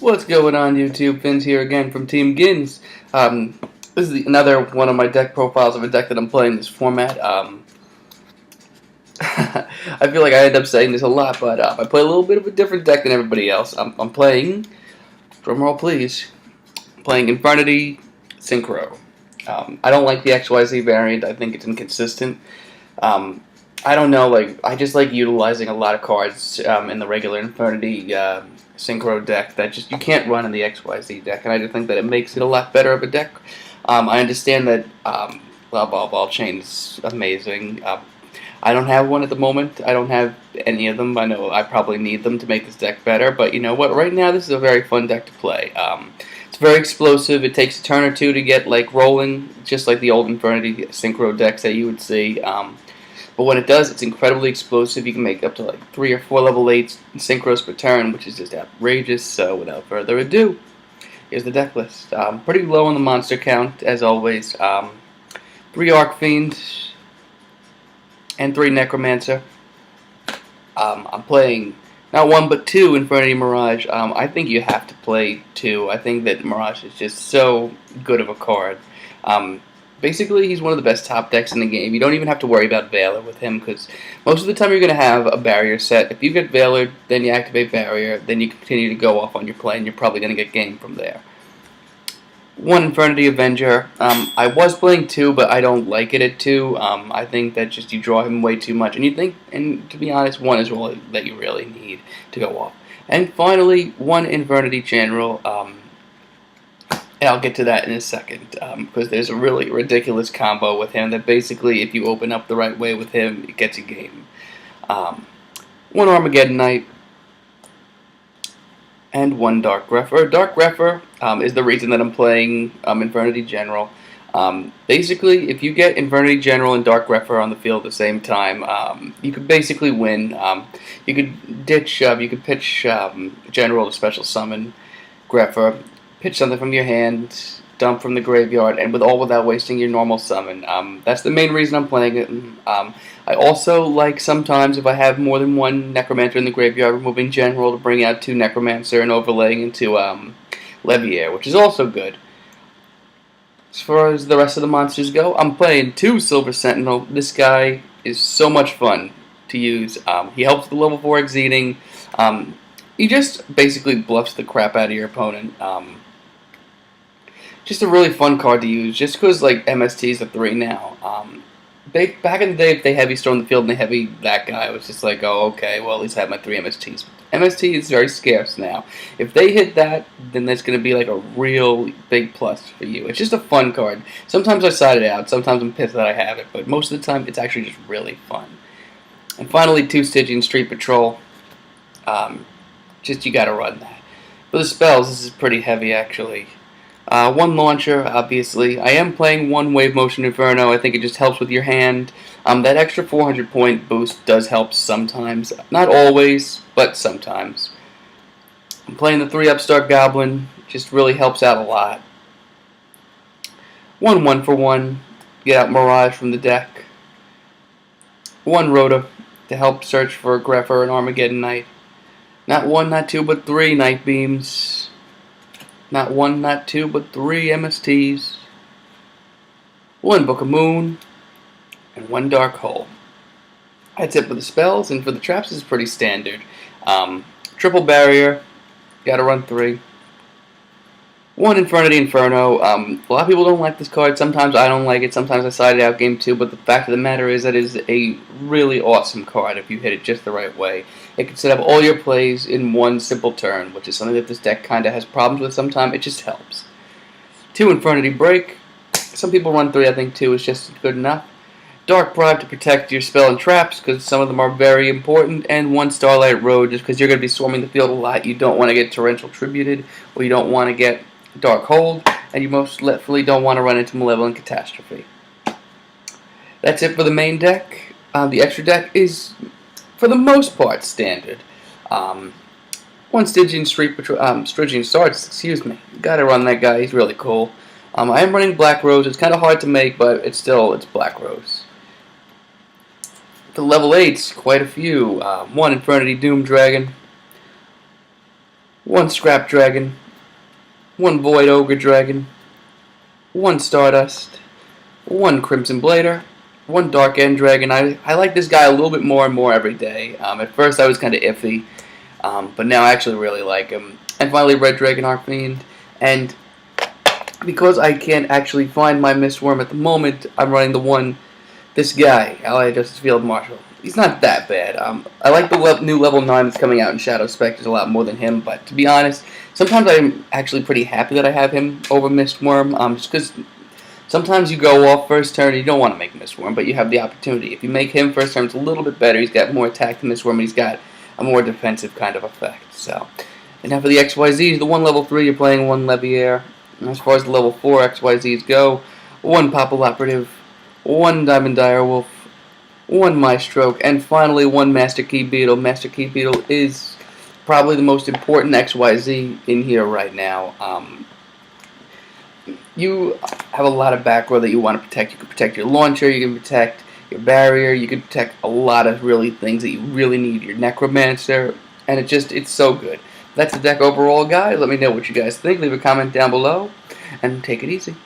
What's going on, YouTube? Fins here again from Team Gins. This is another one of my deck profiles of a deck that I'm playing this format. I feel like I end up saying this a lot, but I play a little bit of a different deck than everybody else. I'm playing, drumroll please, playing Infernity Synchro. I don't like the XYZ variant. I think it's inconsistent. I don't know, I just like utilizing a lot of cards in the regular Infernity Synchro deck that just you can't run in the XYZ deck, and I just think that it makes it a lot better of a deck. I understand that Ball Chain is amazing. I don't have one at the moment. I don't have any of them. I know I probably need them to make this deck better, but you know what? Right now, this is a very fun deck to play. It's very explosive. It takes a turn or two to get rolling, just like the old Infernity Synchro decks that you would see. But when it does, it's incredibly explosive. You can make up to 3 or 4 level 8 synchros per turn, which is just outrageous. So without further ado, here's the deck list. Pretty low on the monster count, as always. 3 Archfiend and 3 Necromancer. I'm playing not 1 but 2 Infernity Mirage. I think you have to play 2. I think that Mirage is just so good of a card. Basically, he's one of the best top decks in the game. You don't even have to worry about Valor with him, because most of the time you're going to have a barrier set. If you get Valor, then you activate barrier, then you continue to go off on your play, and you're probably going to get game from there. 1 Infernity Avenger. I was playing 2, but I don't like it at 2. I think that just you draw him way too much, and to be honest, 1 is all that you really need to go off. And finally, 1 Infernity General. And I'll get to that in a second, because there's a really ridiculous combo with him that basically, if you open up the right way with him, it gets a game. 1 Armageddon Knight, and 1 Dark Grepher. Dark Grepher is the reason that I'm playing Infernity General. Basically, if you get Infernity General and Dark Grepher on the field at the same time, you could basically win. You could ditch, you could pitch General to special summon Grepher, pitch something from your hand, dump from the graveyard, and without wasting your normal summon. That's the main reason I'm playing it. I also like sometimes if I have more than 1 Necromancer in the graveyard, removing General to bring out 2 Necromancer and overlaying into Leviair, which is also good. As far as the rest of the monsters go, I'm playing 2 Silver Sentinel. This guy is so much fun to use. He helps the level 4 exceeding. He just basically bluffs the crap out of your opponent. Just a really fun card to use, just because MSTs are 3 now. Back in the day, if they heavy storm the field and they heavy that guy, it was just like, oh, okay, well, at least I have my 3 MSTs. MST is very scarce now. If they hit that, then that's going to be a real big plus for you. It's just a fun card. Sometimes I side it out, sometimes I'm pissed that I have it, but most of the time, it's actually just really fun. And finally, 2 Stygian Street Patrol. Just you gotta run that. For the spells, this is pretty heavy, actually. 1 Launcher, obviously. I am playing 1 Wave Motion Inferno. I think it just helps with your hand. That extra 400-point boost does help sometimes. Not always, but sometimes. I'm playing the 3 Upstart Goblin. Just really helps out a lot. 1 1-for-1. Get out Mirage from the deck. 1 Rhoda to help search for Grepher and Armageddon Knight. Not 1, not 2, but 3 Night Beams. Not 1, not 2, but 3 MSTs. 1 Book of Moon. And 1 Dark Hole. That's it for the spells, and for the traps, it's pretty standard. Triple Barrier. Gotta run 3. 1 Infernity Inferno. A lot of people don't like this card. Sometimes I don't like it. Sometimes I side it out game 2. But the fact of the matter is that it is a really awesome card if you hit it just the right way. It can set up all your plays in 1 simple turn, which is something that this deck kind of has problems with sometimes. It just helps. 2 Infernity Break. Some people run 3. I think 2 is just good enough. Dark Bribe to protect your spell and traps, because some of them are very important. And 1 Starlight Road, just because you're going to be swarming the field a lot. You don't want to get Torrential Tributed, or you don't want to get Dark Hold, and you most definitely don't want to run into Malevolent Catastrophe. That's it for the main deck. The extra deck is, for the most part, standard. 1 Stygian Street Patrol, Stygian Swords, excuse me. Gotta run that guy, he's really cool. I am running Black Rose. It's kind of hard to make, but it's Black Rose. For level 8s, quite a few. 1 Infernity Doom Dragon. 1 Scrap Dragon, 1 Void Ogre Dragon, 1 Stardust, 1 Crimson Blader, 1 Dark End Dragon. I like this guy a little bit more and more every day. At first I was kind of iffy, but now I actually really like him. And finally Red Dragon Arcfiend. And because I can't actually find my Mistworm at the moment, I'm running this guy, Allied Justice Field Marshal. He's not that bad. I like the new level 9 that's coming out in Shadow Spectres a lot more than him, but to be honest, sometimes I'm actually pretty happy that I have him over Mistworm, just because sometimes you go off first turn and you don't want to make Mistworm, but you have the opportunity. If you make him first turn, it's a little bit better. He's got more attack than Mistworm, and he's got a more defensive kind of effect. So, and now for the XYZs, the 1 level 3, you're playing 1 Leviair. And as far as the level 4 XYZs go, 1 Popple Operative, 1 Diamond Direwolf, 1 Maestroke, and finally 1 Master Key Beetle. Master Key Beetle is probably the most important XYZ in here right now. You have a lot of back row that you want to protect. You can protect your launcher, you can protect your barrier, you can protect a lot of really things that you really need. Your Necromancer, and it's so good. That's the deck overall, guys. Let me know what you guys think. Leave a comment down below, and take it easy.